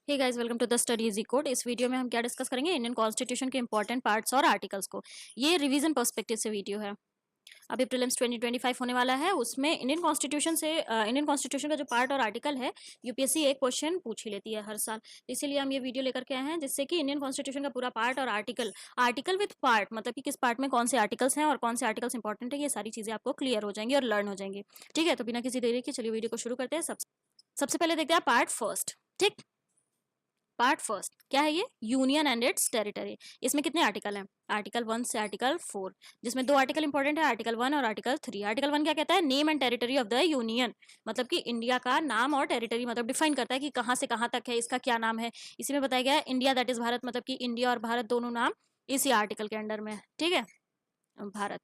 Hey guys, welcome to the study easy code. इस video में हम क्या डिस्कस करेंगे? इंडियन कॉन्स्टिट्यूशन के इंपॉर्टेंट पार्ट्स और आर्टिकल्स को। ये रिवीजन पर्सपेक्टिव से वीडियो है। अभी प्रीलिम्स 2025 होने वाला है, उसमें इंडियन कॉन्स्टिट्यूशन का जो पार्ट और आर्टिकल है, यूपीएससी एक क्वेश्चन पूछ ही लेती है हर साल। इसीलिए हम ये वीडियो लेकर के आए हैं, जिससे कि इंडियन कॉन्स्टिट्यूशन का पूरा पार्ट और आर्टिकल विद पार्ट, मतलब कि किस पार्ट में कौन से आर्टिकल्स हैं और कौन से आर्टिकल्स इंपॉर्टेंट है, ये सारी चीजें आपको क्लियर हो जाएंगी और लर्न हो जाएंगी। ठीक है, तो बिना किसी देरी के चलिए वीडियो को शुरू करते हैं। सबसे पहले देखते हैं पार्ट फर्स्ट। ठीक, पार्ट फर्स्ट क्या है? ये यूनियन एंड इट्स टेरिटरी। इसमें कितने आर्टिकल हैं? आर्टिकल 1 से आर्टिकल 4, जिसमें दो आर्टिकल इंपॉर्टेंट है, आर्टिकल 1 और आर्टिकल 3। आर्टिकल 1 क्या कहता है? Name and territory of the union, मतलब कि इंडिया का नाम और टेरिटरी, मतलब डिफाइन करता है कि कहाँ से कहाँ तक है, इसका क्या नाम है। इसी में बताया गया है इंडिया दैट इज भारत, मतलब कि इंडिया और भारत दोनों नाम इसी आर्टिकल के अंडर में है। ठीक है, भारत।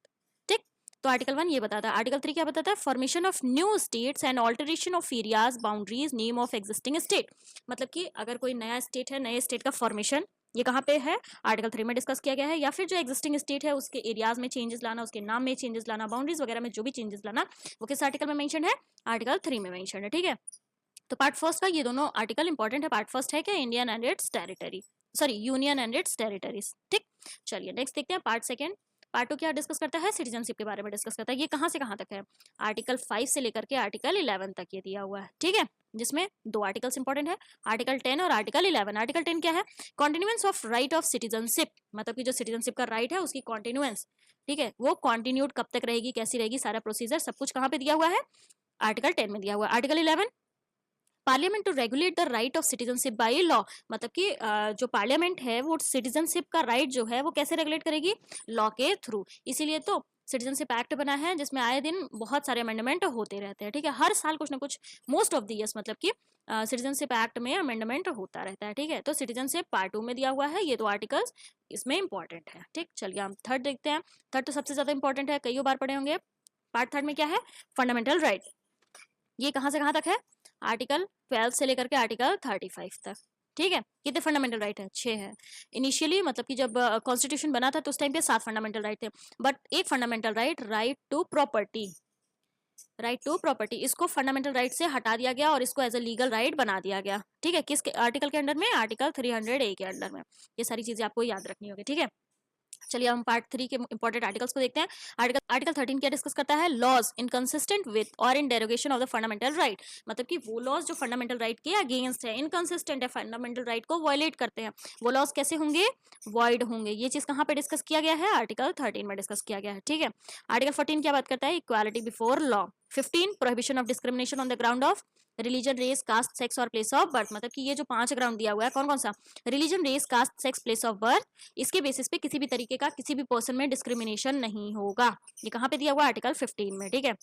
ठीक, तो आर्टिकल 1 ये बताता है। आर्टिकल 3 क्या बताता है? Formation of new states and alteration of areas, boundaries, name of existing state, मतलब कि अगर कोई नया स्टेट है, नए स्टेट का फॉर्मेशन, ये कहाँ पे है? आर्टिकल 3 में डिस्कस किया गया है। या फिर जो एग्जिस्टिंग स्टेट है उसके एरियाज में चेंजेस लाना, उसके नाम में चेंजेस लाना, बाउंड्रीज वगैरह में जो भी चेंजेस लाना, वो किस आर्टिकल में मेंशन है? आर्टिकल 3 में मेंशन है। ठीक है, तो पार्ट फर्स्ट का ये दोनों आर्टिकल इंपॉर्टेंट है। पार्ट फर्स्ट है क्या? Indian and it's territory, sorry union and it's territories. ठीक, चलिए नेक्स्ट देखते हैं पार्ट सेकेंड। पार्ट 2 क्या डिस्कस करता है? सिटीजनशिप के बारे में डिस्कस करता है। ये कहाँ से कहाँ तक है? आर्टिकल 5 से लेकर के आर्टिकल 11 तक ये दिया हुआ है। ठीक है, जिसमें दो आर्टिकल्स इंपॉर्टेंट है, आर्टिकल 10 और आर्टिकल 11। आर्टिकल 10 क्या है? कॉन्टिन्यूएंस ऑफ राइट ऑफ सिटीजनशिप, मतलब कि जो सिटीजनशिप का राइट है उसकी कॉन्टिन्यूएंस। ठीक है, वो कॉन्टिन्यूड कब तक रहेगी, कैसी रहेगी, सारा प्रोसीजर सब कुछ कहाँ पे दिया हुआ है? आर्टिकल 10 में दिया हुआ है। Article 11, parliament to regulate the right of citizenship by law, मतलब कि जो पार्लियामेंट है वो सिटीजनशिप का राइट जो है वो कैसे रेगुलेट करेगी? लॉ के थ्रू। इसीलिए तो सिटीजनशिप एक्ट बना है, जिसमें आए दिन बहुत सारे अमेंडमेंट होते रहते हैं। ठीक है, हर साल कुछ ना कुछ, मोस्ट ऑफ द ईयर्स, मतलब कि सिटीजनशिप एक्ट में अमेंडमेंट होता रहता है। ठीक है, तो सिटीजनशिप पार्ट 2 में दिया हुआ है, ये दो आर्टिकल्स इसमें इंपॉर्टेंट है। ठीक, चलिए हम थर्ड देखते हैं। थर्ड तो सबसे ज्यादा इंपॉर्टेंट है, कई बार पढ़े होंगे। पार्ट थर्ड में क्या है? Fundamental right. ये कहां से कहां तक है? आर्टिकल 12 से लेकर के आर्टिकल 35 तक। ठीक है, कितने फंडामेंटल राइट है? 6 है। इनिशियली मतलब कि जब कॉन्स्टिट्यूशन बना था तो उस टाइम पे 7 फंडामेंटल राइट थे, बट एक fundamental right, right to property, right to property, इसको फंडामेंटल राइट से हटा दिया गया और इसको एज अ लीगल राइट बना दिया गया। ठीक है, किस आर्टिकल के अंडर में? आर्टिकल 300A के अंडर में। ये सारी चीजें आपको याद रखनी होगी। ठीक है, चलिए हम पार्ट 3 के इंपॉर्टेंट आर्टिकल्स को देखते हैं। आर्टिकल 13 क्या डिस्कस करता है? लॉज इनकंसिस्टेंट विद और in derogation of the fundamental right, मतलब कि वो लॉज जो फंडामेंटल राइट के अगेंस्ट है, इनकंसिस्टेंट है, फंडामेंटल राइट को वायलेट करते हैं, वो लॉज कैसे होंगे? वॉइड होंगे। ये चीज कहाँ पे डिस्कस किया गया है? आर्टिकल 13 में डिस्कस किया गया है। ठीक है, आर्टिकल 14 क्या बात करता है? Equality before law. 15 prohibition of discrimination on the ground of religion, race, caste, sex और प्लेस ऑफ बर्थ, मतलब कि ये जो 5 ग्राउंड दिया हुआ है, कौन कौन सा? Religion, race, caste, sex, place of birth, इसके बेसिस पे किसी भी तरीके का किसी भी पर्सन में डिस्क्रिमिनेशन नहीं होगा। ये कहाँ पे दिया हुआ है? आर्टिकल 15 में। ठीक है,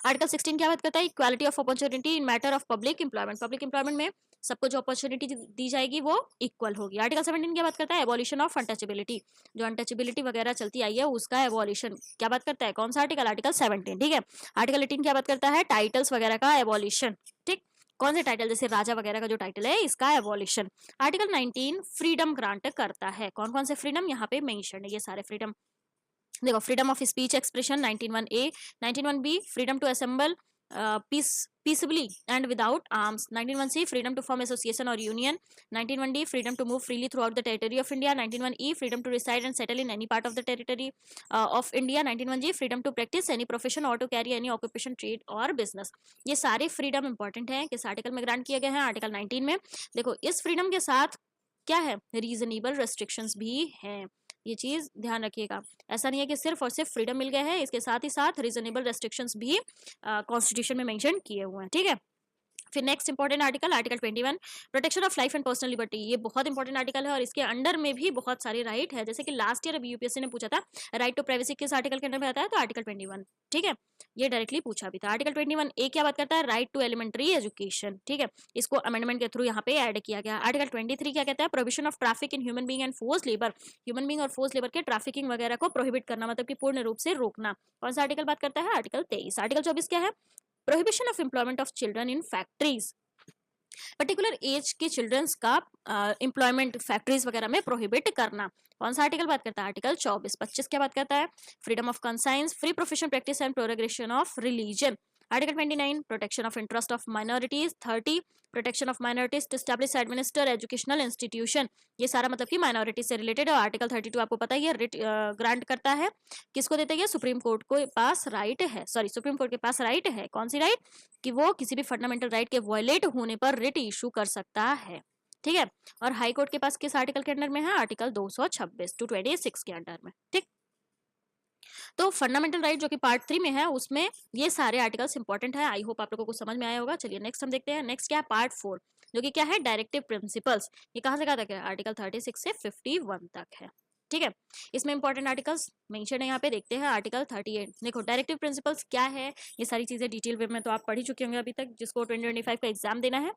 आर्टिकल 16 क्या बात करता है? Equality of opportunity in matter of public employment, public employment में सबको जो अपॉर्चुनिटी दी जाएगी वो इक्वल होगी। आर्टिकल 17 क्या बात करता है? एबॉलिशन ऑफ अनटचेबिलिटी, जो अनटचेबिलिटी वगैरह चलती आई है उसका एबॉलिशन क्या बात करता है? कौन सा आर्टिकल? आर्टिकल 17। ठीक है, आर्टिकल 18 क्या बात करता है? टाइटल्स वगैरह का एबॉलिशन। ठीक, कौन से टाइटल? जैसे राजा वगैरह का जो टाइटल है इसका एबॉलिशन। आर्टिकल 19 फ्रीडम ग्रांट करता है। कौन कौन से फ्रीडम यहाँ पे मेंशन है? ये सारे फ्रीडम देखो, freedom of speech expression 19(1)(a), 19(1)(b) freedom to assemble peaceably and without arms, 19(1)(c) freedom to form association or union, 19(1)(d) freedom to move freely throughout the territory of India, 19(1)(e) freedom to reside and settle in any part of the territory of India, 19(1)(g) freedom to practice any profession or to carry any occupation, trade और business। ये सारे freedom important हैं, किस article में grant किए गए हैं? Article 19 में। देखो, इस फ्रीडम के साथ क्या है? रीजनेबल रेस्ट्रिक्शंस भी हैं, ये चीज ध्यान रखिएगा। ऐसा नहीं है कि सिर्फ और सिर्फ फ्रीडम मिल गया है, इसके साथ ही साथ रीजनेबल रेस्ट्रिक्शंस भी कॉन्स्टिट्यूशन में मेंशन किए हुए हैं। ठीक है, फिर next important article, article 21 protection of life and personal liberty. ये बहुत इंपॉर्टेंट आर्टिकल है और इसके अंडर में भी बहुत सारे राइट है, जैसे कि लास्ट ईयर अभी यूपीएससी ने पूछा था राइट टू प्राइवेसी किस आर्टिकल के अंडर में आता है, तो आर्टिकल 21। ठीक है, ये डायरेक्टली पूछा भी था। आर्टिकल 21A क्या बात करता है? Right to elementary education. ठीक है, इसको अमेंडमेंट के थ्रू यहाँ पे ऐड किया गया। आर्टिकल 23 क्या कहता है? Prohibition of traffic in human being and force labour, human being और फोर्स लेबर के ट्रैफिकिंग वगैरह को प्रोहिबिट करना, मतलब कि पूर्ण रूप से रोकना। कौन सा आर्टिकल बात करता है? आर्टिकल 23। आर्टिकल 24 क्या है? Prohibition of employment of children in factories, particular age के चिल्ड्रंस का एम्प्लॉयमेंट फैक्ट्रीज वगैरह में प्रोहिबिट करना। कौन सा आर्टिकल बात करता है? आर्टिकल 24। 25 क्या बात करता है? Freedom of conscience, free profession practice and progression of religion, article 29 protection of interest of minorities. 30 protection of minorities to establish administer educational institution. ये सारा मतलब कि माइनॉरिटी से रिलेटेड है। आर्टिकल 32 आपको पता ही है, रिट ग्रांट करता है, किसको देता है? सुप्रीम कोर्ट को पास राइट है, सॉरी सुप्रीम कोर्ट के पास राइट है, कौन सी राइट? कि वो किसी भी फंडामेंटल राइट के वायलेट होने पर रिट इशू कर सकता है, ठीक है। और हाई कोर्ट के पास किस आर्टिकल के अंडर में है? आर्टिकल 226 टू 26 के अंडर में, ठीक। तो फंडामेंटल राइट जो कि पार्ट 3 में है, उसमें ये सारे आर्टिकल्स इंपॉर्टेंट है। आई होप आप लोगों को समझ में आया होगा। चलिए नेक्स्ट हम देखते हैं। नेक्स्ट क्या है? पार्ट 4, जो कि क्या है? Directive principles. ये कहां से कहां तक है? आर्टिकल 36 से 51 तक है, ठीक है। इसमें इंपॉर्टेंट आर्टिकल्स मेंशन है, यहाँ पे देखते हैं। आर्टिकल 38 देखो, डायरेक्टिव प्रिंसिपल्स क्या है, ये सारी चीजें डिटेल वे में तो आप पढ़ ही चुके होंगे अभी तक, जिसको 2025 का एग्जाम देना है।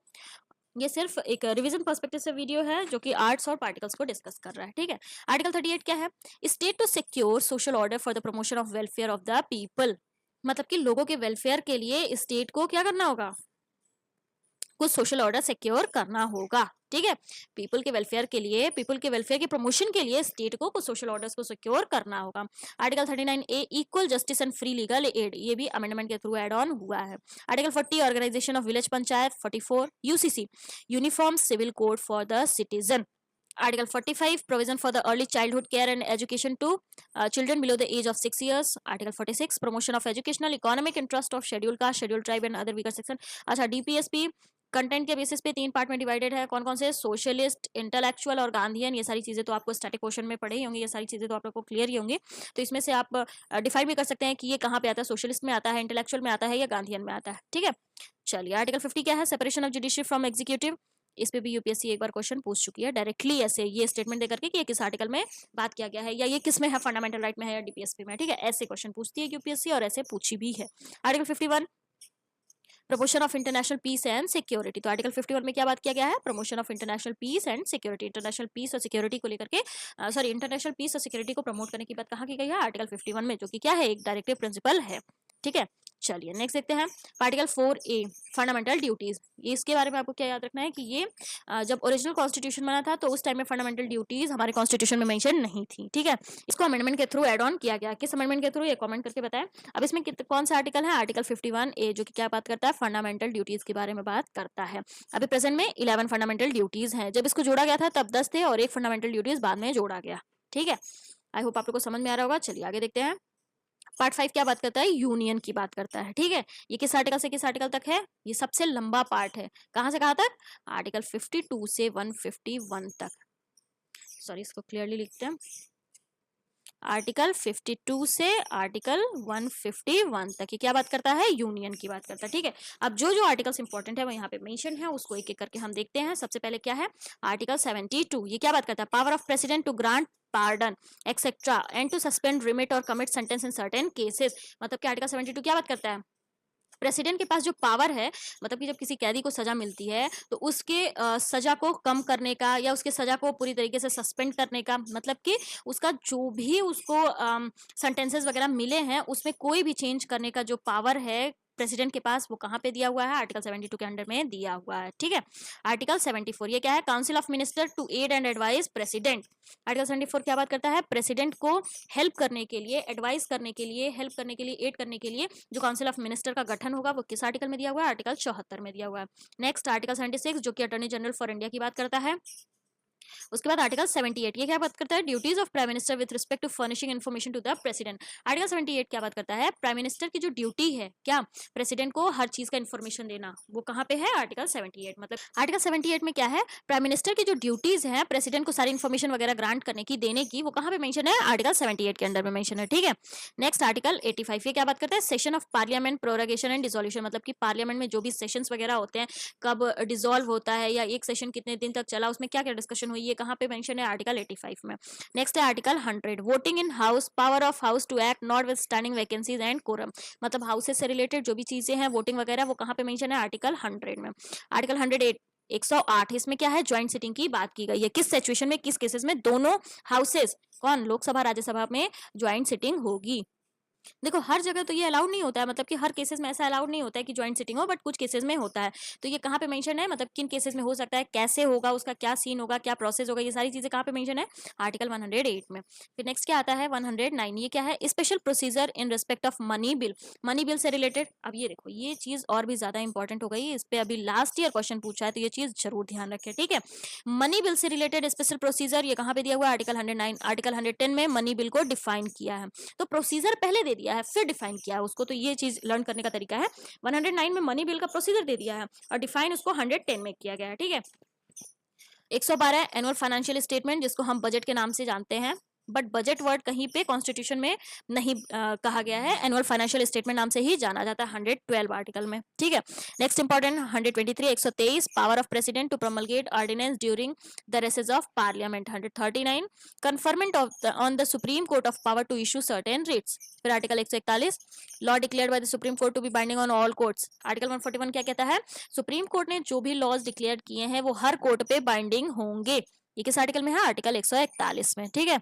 ये सिर्फ एक रिवीजन पर्सपेक्टिव से वीडियो है, जो कि आर्ट्स और पार्टिकल्स को डिस्कस कर रहा है, ठीक है। आर्टिकल 38 क्या है? State to secure social order for the promotion of welfare of the people. मतलब कि लोगों के वेलफेयर के लिए स्टेट को क्या करना होगा? कुछ सोशल ऑर्डर सिक्योर करना होगा, ठीक है। पीपल के वेलफेयर के लिए, पीपल के वेलफेयर के प्रमोशन के लिए स्टेट को कुछ सोशल ऑर्डर्स को सिक्योर करना होगा। Article 39 A equal justice and free legal aid, ये भी अमेंडमेंट के थ्रू एड ऑन हुआ है। Article 40 organisation of village panchayat. 44 UCC uniform civil code for the citizen. Article 45 provision for the early childhood care and education to children below the age of 6 years. Article 46 promotion of educational economic interest of scheduled caste, scheduled tribe and other weaker section. अच्छा, DPSP content के basis पे 3 part में divided है। कौन कौन से? Socialist, intellectual और Gandhian. ये सारी चीजें तो आपको स्टैटिक क्वेश्चन में पढ़े ही होंगे, ये सारी चीजें तो आप लोग को क्लियर ही होंगी। तो इसमें से आप डिफाइन भी कर सकते हैं कि ये कहाँ पे आता है, सोशलिस्ट में आता है, इंटेलेक्चुअल में आता है या गांधीयन में आता है, ठीक है। चलिए आर्टिकल 50 क्या है? Separation of judiciary from executive. इस पे भी यूपीएससी एक बार क्वेश्चन पूछ चुकी है डायरेक्टली, ऐसे ये स्टेटमेंट देकर के कि ये किस आर्टिकल में बात किया गया है, या ये किस में है, फंडामेंटल राइट में है या डीपीएसपी में, ठीक है। ऐसे क्वेश्चन पूछती है यूपीएससी और ऐसे पूछी भी है। Article 51 promotion of international peace and security. तो आर्टिकल 51 में क्या बात किया गया है? Promotion of international peace and security. International peace और सिक्योरिटी को लेकर के, सॉरी, इंटरनेशनल पीस और सिक्योरिटी को प्रमोट करने की बात कहाँ की गई है? आर्टिकल 51 में, जो कि क्या है? एक डायरेक्टिव प्रिंसिपल है, ठीक है। चलिए नेक्स्ट देखते हैं। Article 4A fundamental duties. इसके बारे में आपको क्या याद रखना है कि ये जब ओरिजिनल कॉन्स्टिट्यूशन बना था तो उस टाइम में फंडामेंटल ड्यूटीज हमारे कॉन्स्टिट्यूशन में मेंशन नहीं थी, ठीक है। इसको अमेंडमेंट के थ्रू एड ऑन किया गया। किस अमेंडमेंट के थ्रू? ये कमेंट करके बताएं। अब इसमें कौन सा आर्टिकल है? आर्टिकल 51A, जो कि क्या बात करता है? फंडामेंटल ड्यूटीज के बारे में बात करता है। अभी प्रेजेंट में 11 फंडामेंटल ड्यूटीज हैं। जब इसको जोड़ा गया था तब 10 थे और एक फंडामेंटल ड्यूटीज बाद में जोड़ा गया, ठीक है। आई होप आप लोग को समझ में आ रहा होगा। चलिए आगे देखते हैं। पार्ट 5 क्या बात करता है? यूनियन की बात करता है, ठीक है। ये किस आर्टिकल से किस आर्टिकल तक है? ये सबसे लंबा पार्ट है। कहां से कहां तक? आर्टिकल 52 से 151 तक। सॉरी, इसको क्लियरली लिखते हैं। आर्टिकल 52 से आर्टिकल 151 तक। ये क्या बात करता है? यूनियन की बात करता है, ठीक है। अब जो जो आर्टिकल्स इंपॉर्टेंट है वो यहाँ पे मेंशन है, उसको एक एक करके हम देखते हैं। सबसे पहले क्या है? आर्टिकल 72। ये क्या बात करता है? Power of president to grant pardon etc and to suspend remit or commit sentence in certain cases। मतलब कि आर्टिकल 72 क्या बात करता है? प्रेसिडेंट के पास जो पावर है, मतलब कि जब किसी कैदी को सजा मिलती है तो उसके सजा को कम करने का या उसके सजा को पूरी तरीके से सस्पेंड करने का, मतलब कि उसका जो भी उसको सेंटेंसेस वगैरह मिले हैं उसमें कोई भी चेंज करने का जो पावर है प्रेसिडेंट के पास, वो कहाँ पे दिया हुआ है? आर्टिकल 72 के अंडर में दिया हुआ है, ठीक है। आर्टिकल 74 ये क्या है? Council of minister to aid and advice president. Article 74 क्या बात करता है? प्रेसिडेंट को हेल्प करने के लिए, एडवाइस करने के लिए, हेल्प करने के लिए, एड करने के लिए जो काउंसिल ऑफ मिनिस्टर का गठन होगा वो किस आर्टिकल में दिया हुआ है? आर्टिकल 74 में दिया हुआ है। नेक्स्ट आर्टिकल 76 जो कि अटॉर्नी जनरल फॉर इंडिया की बात करता है। उसके बाद आर्टिकल 78 ये क्या बात करता है? Duties of prime minister with respect to furnishing information to the president. Article 78 क्या बात करता है? प्राइम मिनिस्टर की जो ड्यूटी है, क्या प्रेसिडेंट को हर चीज का इन्फॉर्मेशन देना, वो कहाँ पे है? आर्टिकल 78। मतलब आर्टिकल 78 में क्या है? प्राइम मिनिस्टर की जो ड्यूटीज है प्रेसिडेंट को सारी इन्फॉर्मेशन वगैरह ग्रांट करने की, देने की, वो कहाँ पे मेंशन है? आर्टिकल 78 के अंदर में मेंशन है, ठीक है। नेक्स्ट आर्टिकल 85 ये क्या बात करता है? Session of parliament prorogation and dissolution. मतलब कि पार्लियामेंट में जो भी सेशंस वगैरह होते हैं, कब डिसॉल्व होता है या एक सेशन कितने दिन तक चला, उसमें क्या क्या डिस्कशन हुई, ये कहाँ पे मेंशन है? आर्टिकल 85 में। नेक्स्ट है article 100 voting in house, power of house to act notwithstanding vacancies and quorum. मतलब हाउसेस से रिलेटेड जो भी चीजें हैं, वोटिंग वगैरह, वो कहाँ पे मेंशन है? आर्टिकल 100 में। आर्टिकल 108 108 इसमें क्या है? ज्वाइंट सिटिंग की बात की गई है। किस सिचुएशन में, किस केसेस में दोनों हाउसेस, कौन, लोकसभा राज्यसभा में ज्वाइंट सिटिंग होगी? देखो हर जगह तो ये अलाउड नहीं होता है, मतलब कि हर केसेस में ऐसा अलाउड नहीं होता है कि ज्वाइंट सिटिंग हो, बट कुछ केसेस में होता है। तो ये कहाँ पे मेंशन है, मतलब किन केसेस में हो सकता है, कैसे होगा, उसका क्या सीन होगा, क्या प्रोसेस होगा, ये सारी चीजें कहाँ पे मेंशन है, आर्टिकल 108 में। फिर नेक्स्ट क्या आता है 109, ये क्या है, special procedure in respect of money bill. Money bill से रिलेटेड, अब ये देखो ये चीज और भी ज्यादा इंपॉर्टेंट हो गई, इस पे अभी लास्ट ईयर क्वेश्चन पूछा है, तो ये चीज जरूर ध्यान रखें, ठीक है। मनी बिल से रिलेटेड स्पेशल प्रोसीजर ये कहाँ पे दिया हुआ है, आर्टिकल 109। आर्टिकल 110 में मनी बिल को डिफाइन किया है, तो प्रोसीजर पहले दे दिया है फिर डिफाइन किया है उसको, तो ये चीज लर्न करने का तरीका है। 109 में मनी बिल का प्रोसीजर दे दिया है और डिफाइन उसको 110 में किया गया है, ठीक है। 112 एनुअल फाइनेंशियल स्टेटमेंट, जिसको हम बजट के नाम से जानते हैं, बट बजट वर्ड कहीं पे कॉन्स्टिट्यूशन में नहीं कहा गया है, एनुअल फाइनेंशियल स्टेटमेंट नाम से ही जाना जाता है 112 आर्टिकल में, ठीक है। Next important 123 123 power of president to promulgate ordinance during the recess of parliament. 139 conferment of on the supreme court of power to issue certain writs. फिर article 141 law declared by the supreme court to be binding on all courts. Article 141 क्या कहता है, supreme court ने जो भी laws declare किए हैं वो हर कोर्ट पे बाइंडिंग होंगे। ये किस आर्टिकल में है, आर्टिकल 141 में, ठीक है।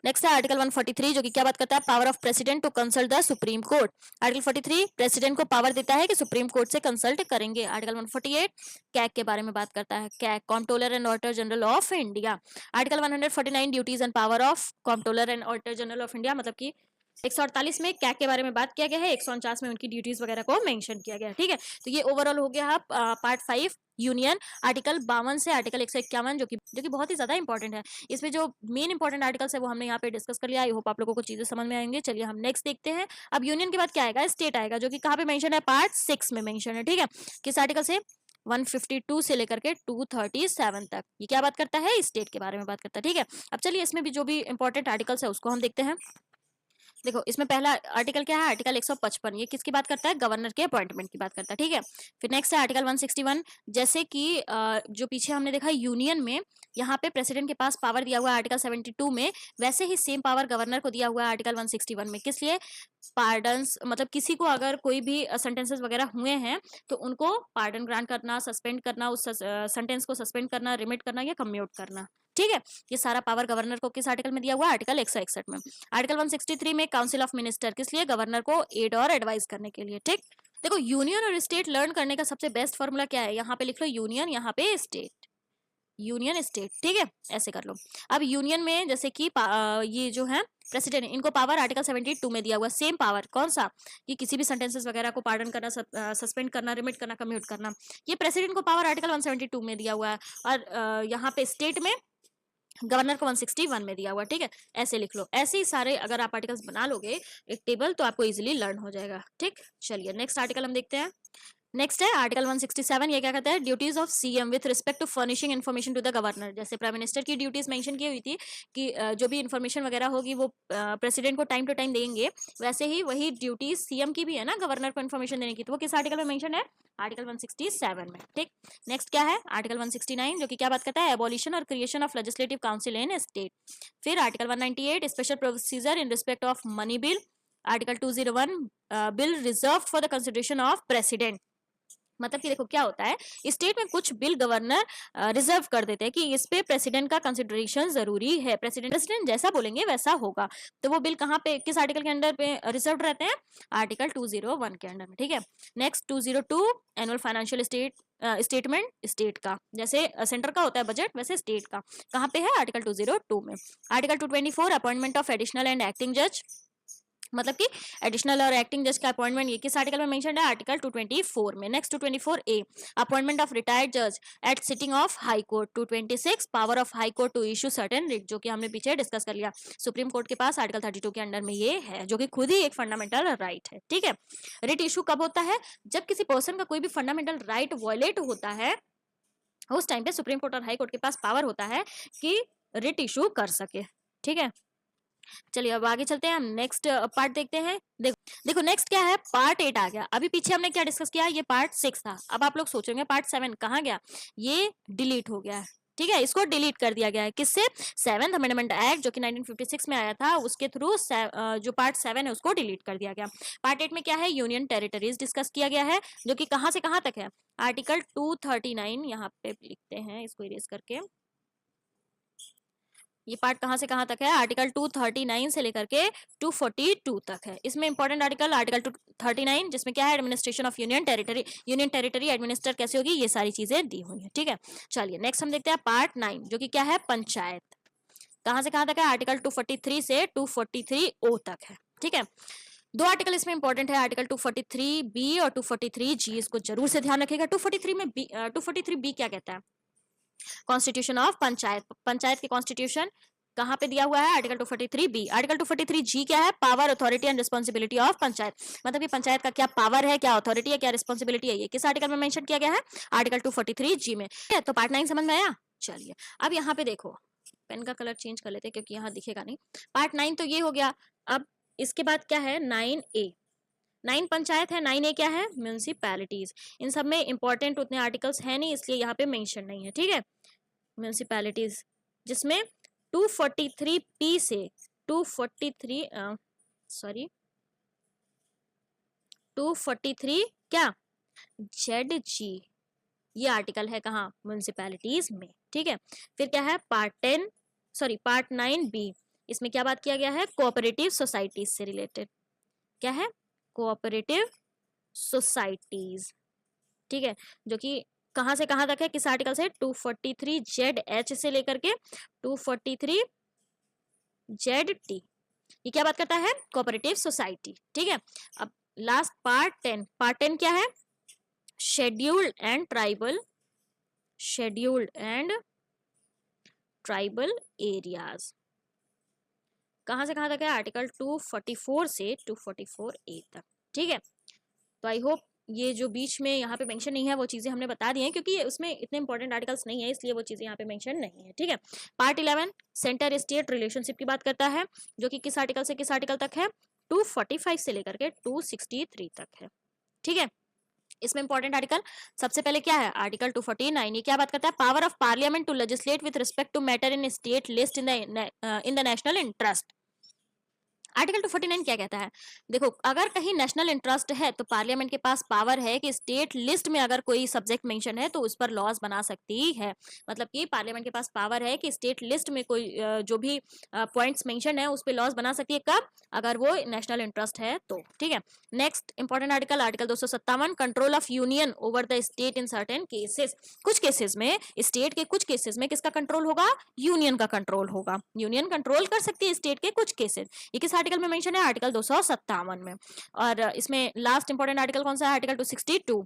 नेक्स्ट है आर्टिकल 143, जो कि क्या बात करता है, power of president to consult the supreme court. Article 43 president को पावर देता है कि सुप्रीम कोर्ट से कंसल्ट करेंगे। आर्टिकल 148 कैग के बारे में बात करता है, CAG controller and auditor general of India. Article 149 duties and power of controller and auditor general of India, मतलब कि 148 में कैग के बारे में बात किया गया है, 149 में उनकी ड्यूटीज वगैरह को मेंशन किया गया है, ठीक है। तो ये ओवरऑल हो गया पार्ट 5 यूनियन, आर्टिकल 52 से आर्टिकल 151, जो कि बहुत ही ज्यादा इंपॉर्टेंट है। इसमें जो मेन इंपॉर्टेंट आर्टिकल्स है वो हमने यहाँ पे डिस्कस कर लिया। आई होप आप लोगों को चीजें समझ में आएंगे। चलिए हम नेक्स्ट देखते हैं। अब यूनियन के बाद क्या आएगा, स्टेट आएगा, जो कि कहाँ पे मेंशन है, पार्ट 6 में मेंशन है, ठीक है। किस आर्टिकल से, 152 से लेकर के 237 तक। ये क्या बात करता है, स्टेट के बारे में बात करता है, ठीक है। अब चलिए इसमें भी जो भी इंपॉर्टेंट आर्टिकल्स है उसको हम देखते हैं। देखो इसमें पहला आर्टिकल क्या है, आर्टिकल 155, ये किसकी बात करता है, गवर्नर के अपॉइंटमेंट की बात करता है, ठीक है। फिर नेक्स्ट है आर्टिकल 161, जैसे कि जो पीछे हमने देखा यूनियन में यहाँ पे प्रेसिडेंट के पास पावर दिया हुआ है आर्टिकल 72 में, वैसे ही सेम पावर गवर्नर को दिया हुआ है आर्टिकल 161 में। किस लिए, पार्डन्स, मतलब किसी को अगर कोई भी सेंटेंसेस वगैरह हुए हैं तो उनको पार्डन ग्रांट करना, सस्पेंड करना, उस सेंटेंस को सस्पेंड करना, रिमिट करना या कम्यूट करना, ठीक है। ये सारा पावर गवर्नर को किस आर्टिकल में दिया हुआ है, आर्टिकल 161 में। आर्टिकल 163 में काउंसिल ऑफ मिनिस्टर, किस लिए, गवर्नर को एड और एडवाइस करने के लिए, ठीक। देखो यूनियन और स्टेट लर्न करने का सबसे बेस्ट फॉर्मूला क्या है, यहाँ पे लिख लो यूनियन, यहाँ पे स्टेट, यूनियन स्टेट, ठीक है, ऐसे कर लो। अब यूनियन में जैसे कि ये जो है प्रेसिडेंट, इनको पावर आर्टिकल 72 में दिया हुआ, सेम पावर, कौन सा, कि किसी भी सेंटेंसेस वगैरह को पार्डन करना, सस्पेंड करना, रिमिट करना, कम्यूट करना, ये प्रेसिडेंट को पावर आर्टिकल 172 में दिया हुआ है। और यहाँ पे स्टेट में गवर्नर को 161 में दिया हुआ, ठीक है। ऐसे लिख लो, ऐसे ही सारे अगर आप आर्टिकल्स बना लोगे एक टेबल, तो आपको इजीली लर्न हो जाएगा, ठीक। चलिए नेक्स्ट आर्टिकल हम देखते हैं। नेक्स्ट है आर्टिकल 167, ये क्या कहता है, duties of CM with respect to furnishing information to the governor. जैसे प्राइम मिनिस्टर की ड्यूटीज मेंशन की हुई थी कि जो भी इन्फॉर्मेशन वगैरह होगी वो प्रेसिडेंट को टाइम टू टाइम देंगे, वैसे ही वही ड्यूटीज सीएम की भी है ना, गवर्नर को इन्फॉर्मेशन देने की, तो वो किस आर्टिकल में मेंशन है, आर्टिकल 167 में, ठीक। नेक्स्ट क्या है, आर्टिकल 169, जो कि क्या बात करता है, एबॉलिशन और creation of legislative council in state. फिर article 198 special procedure in respect of money bill. Article 201 bill reserve for the consideration of president, मतलब कि देखो क्या होता है, स्टेट में कुछ बिल गवर्नर रिजर्व कर देते हैं कि इस पे प्रेसिडेंट का कंसिडरेशन जरूरी है, प्रेसिडेंट जैसा बोलेंगे वैसा होगा, तो वो बिल कहाँ पे, किस आर्टिकल के अंडर पे रिजर्व रहते हैं, आर्टिकल 201 के अंडर में, ठीक है। Next 202 annual financial statement state का, जैसे सेंटर का होता है बजट, वैसे स्टेट का कहाँ पे है, आर्टिकल 202 में। Article 224 appointment of additional and acting जज, मतलब कि एडिशनल और एक्टिंग जज का अपॉइंटमेंट ये किस आर्टिकल में मेंशन है, आर्टिकल 224 में। Next 224 A appointment of retired जज at sitting of high court. 226 power of high court to issue certain writ, जो कि हमने पीछे डिस्कस कर लिया, सुप्रीम कोर्ट के पास आर्टिकल 32 के अंडर में ये है, जो कि खुद ही एक फंडामेंटल राइट है, ठीक है। रिट इशू कब होता है, जब किसी पर्सन का कोई भी फंडामेंटल राइट वायलेट होता है, उस टाइम पे सुप्रीम कोर्ट और हाई कोर्ट के पास पावर होता है कि रिट इशू कर सके, ठीक है। चलिए अब आगे चलते हैं, हम नेक्स्ट पार्ट देखते हैं। देखो नेक्स्ट क्या है, पार्ट 8 आ गया। अभी पीछे हमने क्या डिस्कस किया, ये पार्ट 6 था। अब आप लोग सोचेंगे पार्ट 7 कहाँ गया, ये डिलीट हो गया है, ठीक है, इसको डिलीट कर दिया गया है, किससे, 7th अमेंडमेंट एक्ट जो कि 1956 में आया था, उसके थ्रू जो पार्ट 7 है उसको डिलीट कर दिया गया। पार्ट 8 में क्या है, यूनियन टेरिटरीज डिस्कस किया गया है, जो कि कहाँ से कहाँ तक है, आर्टिकल 239, यहाँ पे लिखते हैं इसको इरेज करके, ये पार्ट कहाँ से कहाँ तक है? आर्टिकल 239 से लेकर के 242 तक है। इसमें इंपॉर्टेंट आर्टिकल आर्टिकल 239 जिसमें क्या है? Administration of union territory, union territory administer कैसे होगी, ये सारी चीजें दी हुई है। ठीक है, चलिए नेक्स्ट हम देखते हैं पार्ट 9 जो कि क्या है? पंचायत। कहाँ से कहाँ तक है? आर्टिकल 243 से 243 तक है। ठीक है, दो आर्टिकल इसमें इंपॉर्टेंट है, आर्टिकल 243 बी और 243 जी, इसको जरूर से ध्यान रखिएगा। 243 में बी, 243 बी क्या कहता है? कॉन्स्टिट्यूशन ऑफ पंचायत, पंचायत की कॉन्स्टिट्यूशन कहाँ पे दिया हुआ है? Article 243 B. आर्टिकल 243 जी क्या है? Power, authority and responsibility of panchayat, मतलब कि पंचायत का क्या पावर है, क्या अथॉरिटी है, क्या रिस्पॉन्सिबिलिटी है, ये किस आर्टिकल में मेंशन किया गया है? आर्टिकल 243 जी में। तो पार्ट 9 समझ में आया? चलिए अब यहाँ पे देखो, पेन का कलर चेंज कर लेते हैं क्योंकि यहाँ दिखेगा नहीं। पार्ट 9 तो ये हो गया। अब इसके बाद क्या है? 9A। 9 पंचायत है, 9A क्या है? म्यूनिसिपैलिटीज। इन सब में इंपॉर्टेंट उतने आर्टिकल्स है नहीं, इसलिए यहाँ पे मेंशन नहीं है। ठीक है, म्यूनिसिपैलिटीज जिसमें 243P से 243 क्या? ZG, ये आर्टिकल है कहाँ? म्यूनिसिपैलिटीज में। ठीक है, फिर क्या है? पार्ट 9B, इसमें क्या बात किया गया है? कोऑपरेटिव सोसाइटीज से रिलेटेड। क्या है? Cooperative societies. ठीक है, जो कि कहां से कहां तक है? किस आर्टिकल से? 243ZH से लेकर के 243ZT। ये क्या बात करता है? Cooperative society. ठीक है, अब लास्ट पार्ट 10। पार्ट 10 क्या है? Scheduled and tribal areas. कहां से कहां तक है? आर्टिकल 244 से 244A तक। ठीक है, तो आई होप ये जो बीच में यहाँ पे मेंशन नहीं है वो चीजें हमने बता दी हैं, क्योंकि उसमें इतने इंपॉर्टेंट आर्टिकल्स नहीं है, इसलिए वो चीजें यहाँ पे मेंशन नहीं है। ठीक है, पार्ट 11 सेंटर स्टेट रिलेशनशिप की बात करता है, जो कि किस आर्टिकल से किस आर्टिकल तक है? 245 से लेकर के 263 तक है। ठीक है, इसमें इंपॉर्टेंट आर्टिकल सबसे पहले क्या है? आर्टिकल 249, ये क्या बात करता है? Power of parliament to legislate with respect to matter in state list in the national interest. Article 249 क्या कहता है? देखो, अगर कहीं नेशनल इंटरेस्ट है तो पार्लियामेंट के पास पावर है कि स्टेट लिस्ट में अगर कोई सब्जेक्ट मेंशन है तो उस पर लॉज बना सकती है। मतलब कि पार्लियामेंट के पास पावर है कि स्टेट लिस्ट में कोई जो भी पॉइंट्स मेंशन है उस पर लॉज बना सकती है। कब? अगर वो नेशनल इंटरेस्ट है तो। ठीक है, next important article article 257 control of union over the state in certain cases. कुछ केसेस में, स्टेट के कुछ केसेस में किसका कंट्रोल होगा? यूनियन का कंट्रोल होगा। यूनियन कंट्रोल कर सकती है स्टेट के कुछ केसेस। ये किस आर्टिकल में मेंशन है? आर्टिकल 257 में। और इसमें लास्ट इंपॉर्टेंट आर्टिकल कौन सा है? आर्टिकल 262,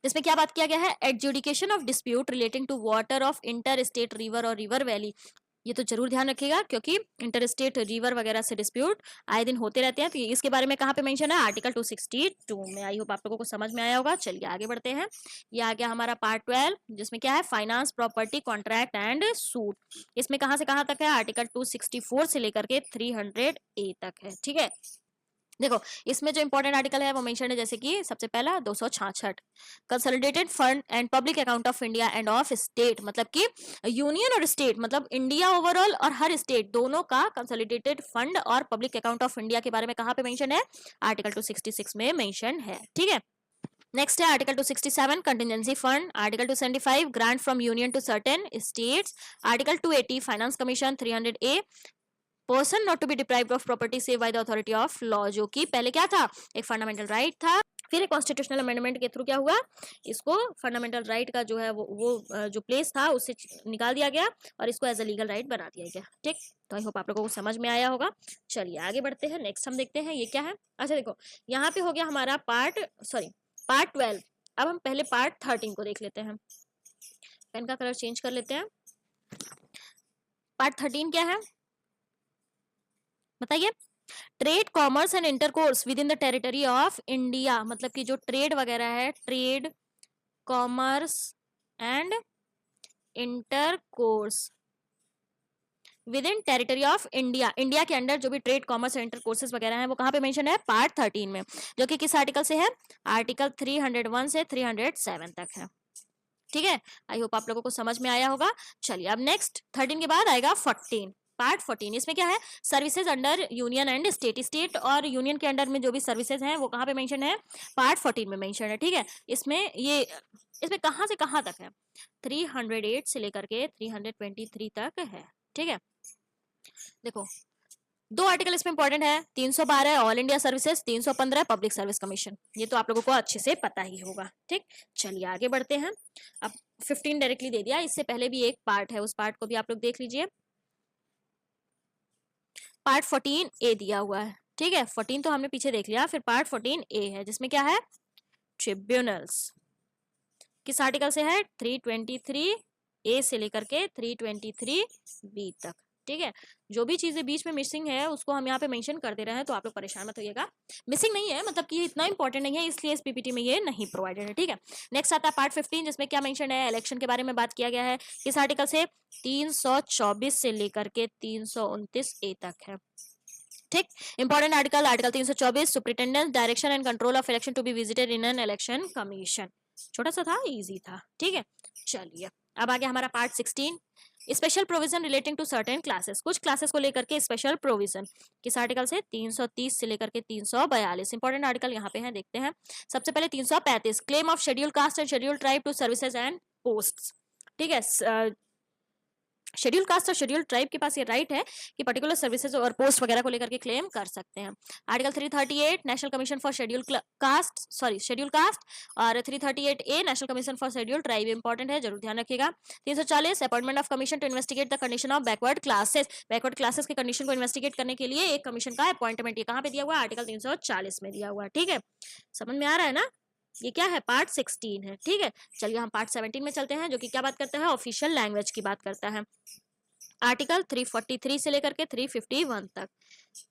जिसमें क्या बात किया गया है? Adjudication of dispute relating to water of inter state river और रिवर वैली। ये तो जरूर ध्यान रखिएगा क्योंकि इंटर स्टेट रिवर वगैरह से डिस्प्यूट आए दिन होते रहते हैं, तो इसके बारे में कहाँ पे मेंशन है? आर्टिकल 262 में। आई होप आप लोगों को समझ में आया होगा। चलिए आगे बढ़ते हैं। ये आ गया हमारा पार्ट 12, जिसमें क्या है? Finance, property, contract and suit. इसमें कहाँ से कहाँ तक है? आर्टिकल 264 से लेकर के 300A तक है। ठीक है, देखो इसमें जो इंपॉर्टेंट आर्टिकल है वो मेंशन है, जैसे कि सबसे पहला 266 consolidated fund and public account of India end of state, मतलब कि यूनियन और स्टेट, मतलब इंडिया ओवरऑल और हर स्टेट दोनों का कंसोलिडेटेड फंड और पब्लिक अकाउंट ऑफ इंडिया के बारे में कहाँ पे मेंशन है? आर्टिकल 266 में मेंशन है। ठीक है, नेक्स्ट है article 267 contingency fund, article 275 grant from union to certain states, article 280 finance commission, 300A person not to be deprived of property save by the authority of law, जो कि पहले क्या था? एक फंडामेंटल राइट था। फिर एक कॉन्स्टिट्यूशनल अमेंडमेंट के थ्रू क्या हुआ? इसको फंडामेंटल राइट का जो है वो जो प्लेस था उससे निकाल दिया गया और इसको एज अ लीगल राइट बना दिया गया। ठीक, तो आई होप आप लोगों को समझ में आया होगा। चलिए आगे बढ़ते हैं। नेक्स्ट हम देखते हैं ये क्या है। अच्छा देखो, यहाँ पे हो गया हमारा पार्ट 12। अब हम पहले पार्ट 13 को देख लेते हैं। पेन का कलर चेंज कर लेते हैं। पार्ट 13 क्या है बताइए? Trade, commerce and intercourse with in the territory of India, मतलब कि जो ट्रेड वगैरह है, trade, commerce and intercourse with in territory of India, India के अंदर जो भी ट्रेड, कॉमर्स एंड इंटरकोर्सेस वगैरह हैं वो कहाँ पे मेंशन है? पार्ट 13 में, जो कि किस आर्टिकल से है? आर्टिकल 301 से 307 तक है। ठीक है, आई होप आप लोगों को समझ में आया होगा। चलिए अब नेक्स्ट 13 के बाद आएगा 14, पार्ट 14। इसमें क्या है? Services under union and state. State और यूनियन के अंडर में जो भी सर्विसेज हैं वो कहाँ पे मेंशन है? पार्ट 14 में मेंशन है। ठीक है, इसमें कहाँ से कहाँ तक है? 308 से लेकर के 323 तक है। ठीक है, देखो 2 आर्टिकल इसमें इंपॉर्टेंट है, 312 all India services, 315 public service commission, ये तो आप लोगों को अच्छे से पता ही होगा। ठीक, चलिए आगे बढ़ते हैं। अब 15 डायरेक्टली दे दिया, इससे पहले भी एक पार्ट है, उस पार्ट को भी आप लोग देख लीजिए। पार्ट 14 ए दिया हुआ है, ठीक है, 14 तो हमने पीछे देख लिया, फिर पार्ट 14 ए है जिसमें क्या है, ट्रिब्यूनल्स। किस आर्टिकल से है, 323 ए से लेकर के 323 बी तक। ठीक है, जो भी चीजें बीच में मिसिंग है उसको हम यहाँ पे मेंशन कर दे रहे हैं, तो आप लोग परेशान मत होइएगा। मिसिंग नहीं है मतलब कि इतना इंपॉर्टेंट नहीं है, इसलिए इस पीपीटी में ये नहीं प्रोवाइडेड है। ठीक है, नेक्स्ट आता है पार्ट 15 जिसमें क्या मेंशन है, इलेक्शन के बारे में बात किया गया है। किस आर्टिकल से, 324 से लेकर के 329 ए तक है। ठीक, important article, article 324, superintendence direction and control of election to be visited in an election commission. छोटा सा था, इजी था। ठीक है, चलिए अब आगे हमारा part 16, special provision relating to certain classes, कुछ क्लासेस को लेकर के स्पेशल प्रोविजन। किस आर्टिकल से, 330 से लेकर के 342। इंपॉर्टेंट आर्टिकल यहाँ पे हैं, देखते हैं। सबसे पहले 335, claim of schedule caste and schedule tribe to services and post. ठीक है, शेड्यूल कास्ट और शेड्यूल ट्राइब के पास ये राइट है कि पर्टिकुलर सर्विसेज और पोस्ट वगैरह को लेकर के क्लेम कर सकते हैं। Article 338, national commission for schedule caste, schedule caste, और 338 A national commission for schedule tribe, important है, जरूर ध्यान रखिएगा। 340, appointment of commission to investigate the condition of backward classes, backward classes के कंडीशन को इन्वेस्टिगेट करने के लिए एक कमीशन का अपॉइंटमेंट, ये कहाँ पे दिया हुआ है, आर्टिकल 340 में दिया हुआ है। ठीक है, समझ में आ रहा है ना, ये क्या है, पार्ट 16 है। ठीक है, चलिए हम पार्ट 17 में चलते हैं, जो कि क्या बात करता है, ऑफिशियल लैंग्वेज की बात करता है। आर्टिकल 343 से लेकर के 351 तक।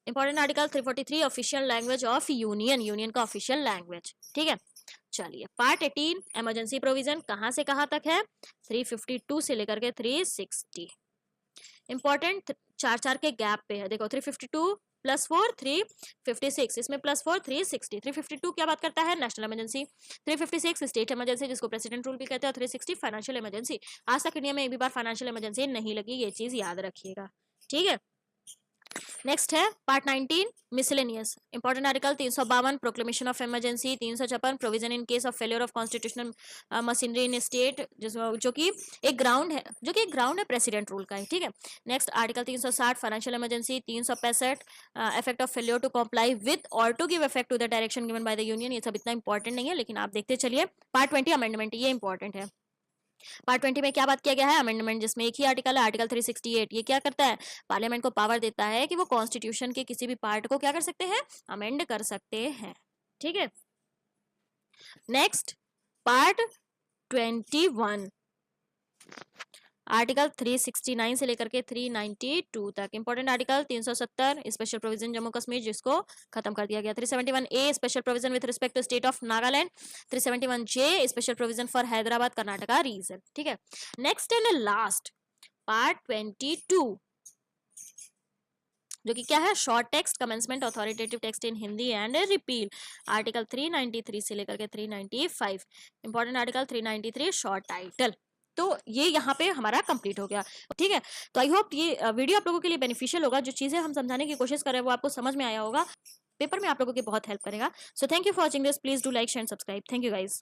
Important article 343, official language of union, union का ऑफिशियल लैंग्वेज। ठीक है, चलिए पार्ट 18, इमरजेंसी प्रोविजन, कहां से कहां तक है, 352 से लेकर के 360। इंपॉर्टेंट 4 के गैप पे है, देखो 352 +4 356, इसमें +4 360। 352 क्या बात करता है, नेशनल इमरजेंसी। 356 स्टेट इमरजेंसी जिसको प्रेसिडेंट रूल भी कहते हैं, और 360 फाइनेंशियल इमरजेंसी। आज तक इंडिया में एक भी बार फाइनेंशियल इमरजेंसी नहीं लगी, ये चीज याद रखिएगा। ठीक है, नेक्स्ट है part 19, miscellaneous. Important article 352, proclamation of emergency. 356, provision in case of failure of constitutional machinery in state, जो कि एक ग्राउंड है प्रेसिडेंट रूल का ही। ठीक है, next article 360, financial emergency. 365, effect of failure to comply with और to give effect to the direction given by the union. ये सब इतना इंपॉर्टेंट नहीं है, लेकिन आप देखते चलिए। पार्ट 20, अमेंडमेंट, ये इंपॉर्टेंट है। पार्ट 20 में क्या बात किया गया है, अमेंडमेंट, जिसमें एक ही आर्टिकल है, आर्टिकल 368। ये क्या करता है, पार्लियामेंट को पावर देता है कि वो कॉन्स्टिट्यूशन के किसी भी पार्ट को क्या कर सकते हैं, अमेंड कर सकते हैं। ठीक है, नेक्स्ट पार्ट 21, आर्टिकल 369 से लेकर के 392 तक। Important article 370, special provision Jammu Kashmir, जिसको खत्म कर दिया गया। 371 A, special provision with respect to state of Nagaland. 371 J, special provision for Hyderabad Karnataka region. ठीक है, नेक्स्ट एंड लास्ट पार्ट 22, जो कि क्या है, short text, commencement authoritative text in Hindi and repeal. Article 393 से लेकर के 395। Important article 393, short title. तो ये यहाँ पे हमारा कंप्लीट हो गया। ठीक है, तो आई होप ये वीडियो आप लोगों के लिए बेनिफिशियल होगा, जो चीजें हम समझाने की कोशिश कर रहे हैं वो आपको समझ में आया होगा, पेपर में आप लोगों की बहुत हेल्प करेगा। So thank you for watching this, please do like share and subscribe. Thank you guys.